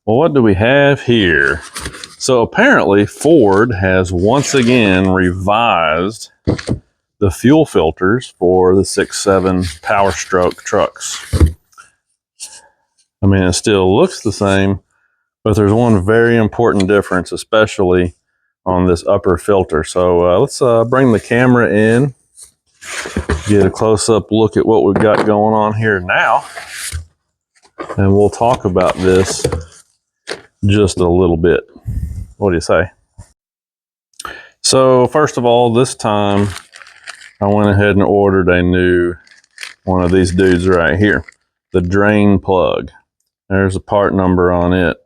Well, what do we have here? So apparently Ford has once again revised the fuel filters for the 6.7 Powerstroke trucks. I mean, it still looks the same, but there's one very important difference, especially on this upper filter. So let's bring the camera in, get a close-up look at what we've got going on here now, and we'll talk about this just a little bit. What do you say? So first of all, this time I went ahead and ordered a new one of these dudes right here, the drain plug. There's a part number on it.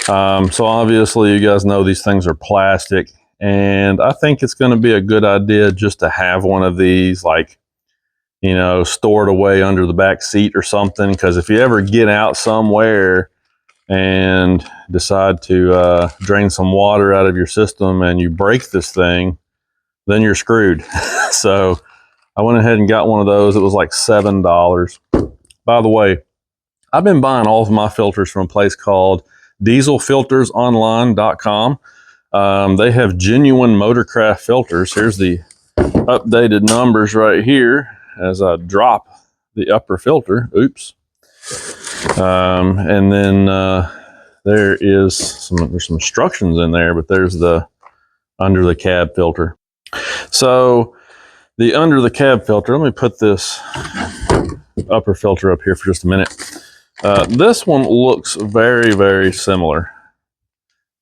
So obviously you guys know these things are plastic, and I think it's going to be a good idea just to have one of these, like, you know, stored away under the back seat or something, because if you ever get out somewhere and decide to drain some water out of your system and you break this thing, then you're screwed. So I went ahead and got one of those. It was like $7. By the way, I've been buying all of my filters from a place called dieselfiltersonline.com. They have genuine Motorcraft filters. Here's the updated numbers right here as I drop the upper filter. Oops. And then there's some instructions in there, but there's the under the cab filter. So the under the cab filter, let me put this upper filter up here for just a minute. This one looks very, very similar.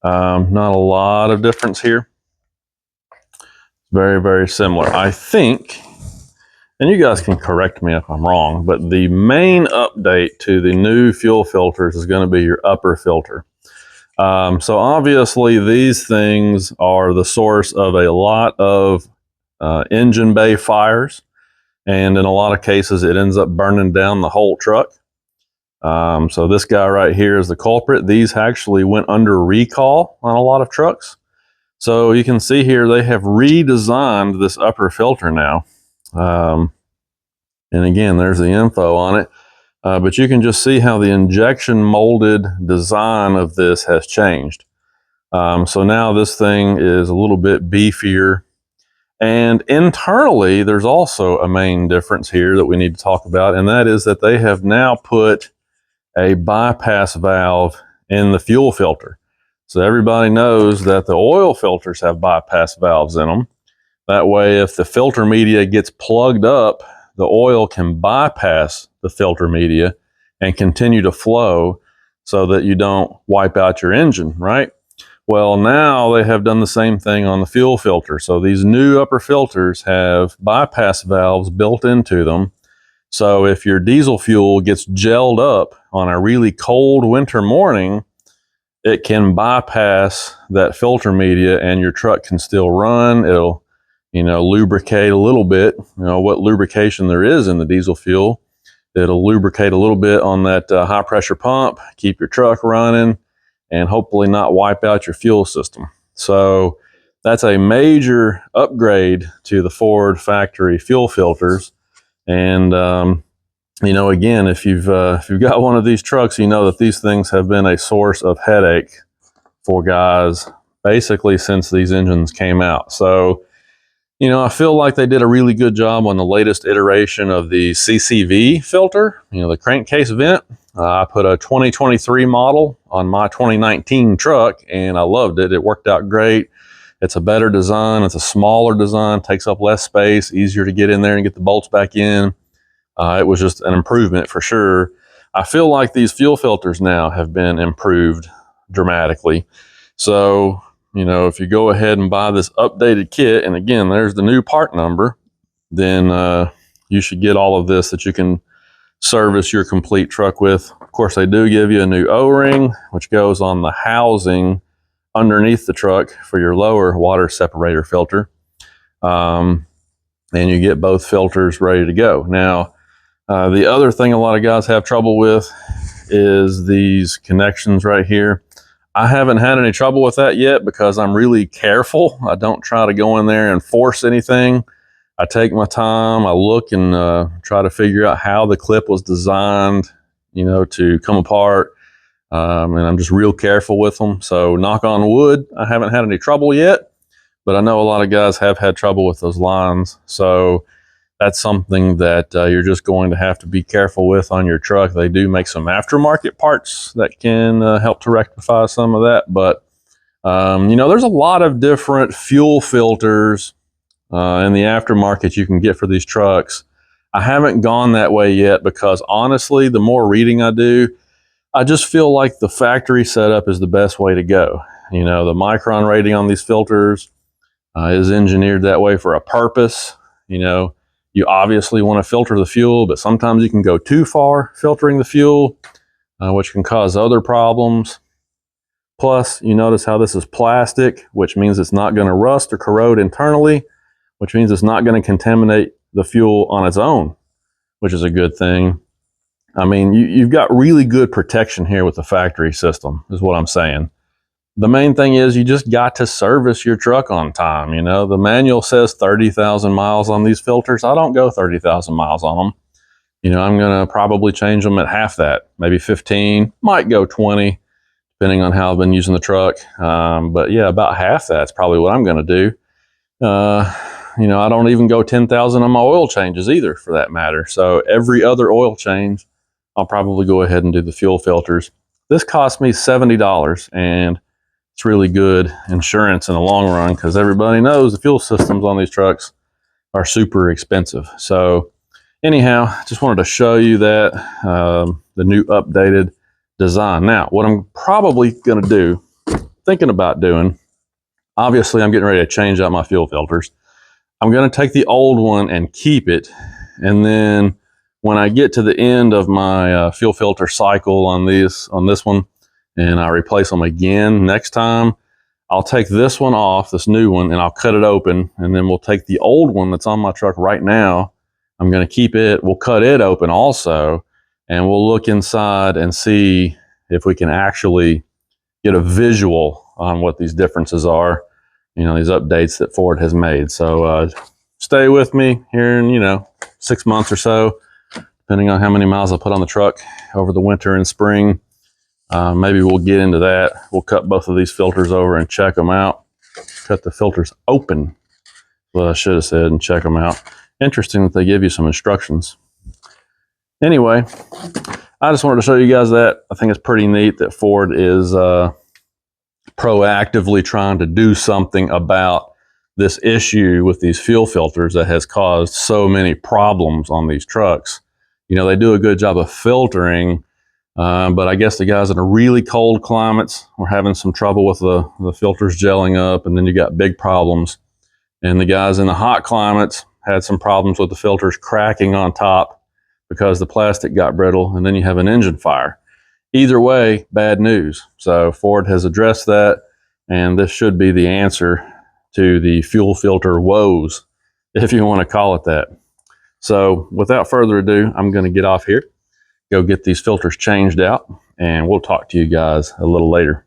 Not a lot of difference here. Very, very similar. I think, and you guys can correct me if I'm wrong, but the main update to the new fuel filters is going to be your upper filter. So obviously these things are the source of a lot of engine bay fires, and in a lot of cases it ends up burning down the whole truck. So this guy right here is the culprit. These actually went under recall on a lot of trucks. So you can see here they have redesigned this upper filter now. And again, there's the info on it. But you can just see how the injection molded design of this has changed. So now this thing is a little bit beefier. And internally, there's also a main difference here that we need to talk about, and that is that they have now put a bypass valve in the fuel filter. So everybody knows that the oil filters have bypass valves in them. That way, if the filter media gets plugged up, the oil can bypass the filter media and continue to flow so that you don't wipe out your engine, right? Well, now they have done the same thing on the fuel filter. So these new upper filters have bypass valves built into them. So if your diesel fuel gets gelled up on a really cold winter morning, it can bypass that filter media and your truck can still run. It'll, you know, lubricate a little bit, you know, what lubrication there is in the diesel fuel. It'll lubricate a little bit on that high pressure pump, keep your truck running, and hopefully not wipe out your fuel system. So that's a major upgrade to the Ford factory fuel filters. And, you know, again, if you've got one of these trucks, you know that these things have been a source of headache for guys basically since these engines came out. So, you know, I feel like they did a really good job on the latest iteration of the CCV filter, you know, the crankcase vent. I put a 2023 model on my 2019 truck, and I loved it. It worked out great. It's a better design. It's a smaller design, takes up less space, easier to get in there and get the bolts back in. It was just an improvement for sure. I feel like these fuel filters now have been improved dramatically. So, you know, if you go ahead and buy this updated kit, and again, there's the new part number, then you should get all of this that you can service your complete truck with. Of course, they do give you a new O-ring, which goes on the housing underneath the truck for your lower water separator filter. And you get both filters ready to go. Now, the other thing a lot of guys have trouble with is these connections right here. I haven't had any trouble with that yet because I'm really careful. I don't try to go in there and force anything. I take my time. I look and try to figure out how the clip was designed, you know, to come apart. and I'm just real careful with them. So knock on wood, I haven't had any trouble yet, but I know a lot of guys have had trouble with those lines. So that's something that you're just going to have to be careful with on your truck. They do make some aftermarket parts that can help to rectify some of that. But, you know, there's a lot of different fuel filters in the aftermarket you can get for these trucks. I haven't gone that way yet because honestly, the more reading I do, I just feel like the factory setup is the best way to go. You know, the micron rating on these filters is engineered that way for a purpose. You know, you obviously want to filter the fuel, but sometimes you can go too far filtering the fuel, which can cause other problems. Plus, you notice how this is plastic, which means it's not going to rust or corrode internally, which means it's not going to contaminate the fuel on its own, which is a good thing. I mean, you've got really good protection here with the factory system, is what I'm saying. The main thing is you just got to service your truck on time. You know, the manual says 30,000 miles on these filters. I don't go 30,000 miles on them. You know, I'm going to probably change them at half that, maybe 15, might go 20, depending on how I've been using the truck. But yeah, about half that's probably what I'm going to do. You know, I don't even go 10,000 on my oil changes either, for that matter. So every other oil change, I'll probably go ahead and do the fuel filters. This cost me $70, and it's really good insurance in the long run because everybody knows the fuel systems on these trucks are super expensive. So anyhow, just wanted to show you that, the new updated design. Now, what I'm probably going to do, thinking about doing, obviously I'm getting ready to change out my fuel filters. I'm going to take the old one and keep it, and then when I get to the end of my fuel filter cycle on this one, and I replace them again next time, I'll take this one off, this new one, and I'll cut it open, and then we'll take the old one that's on my truck right now. I'm going to keep it, we'll cut it open also, and we'll look inside and see if we can actually get a visual on what these differences are, you know, these updates that Ford has made. So stay with me here in, you know, 6 months or so, depending on how many miles I put on the truck over the winter and spring. Maybe we'll get into that. We'll cut both of these filters over and check them out. Cut the filters open, what I should have said, and check them out. Interesting that they give you some instructions. Anyway, I just wanted to show you guys that. I think it's pretty neat that Ford is proactively trying to do something about this issue with these fuel filters that has caused so many problems on these trucks. You know, they do a good job of filtering, but I guess the guys in the really cold climates were having some trouble with the filters gelling up, and then you got big problems. And the guys in the hot climates had some problems with the filters cracking on top because the plastic got brittle, and then you have an engine fire. Either way, bad news. So Ford has addressed that, and this should be the answer to the fuel filter woes, if you want to call it that. So without further ado, I'm going to get off here, go get these filters changed out, and we'll talk to you guys a little later.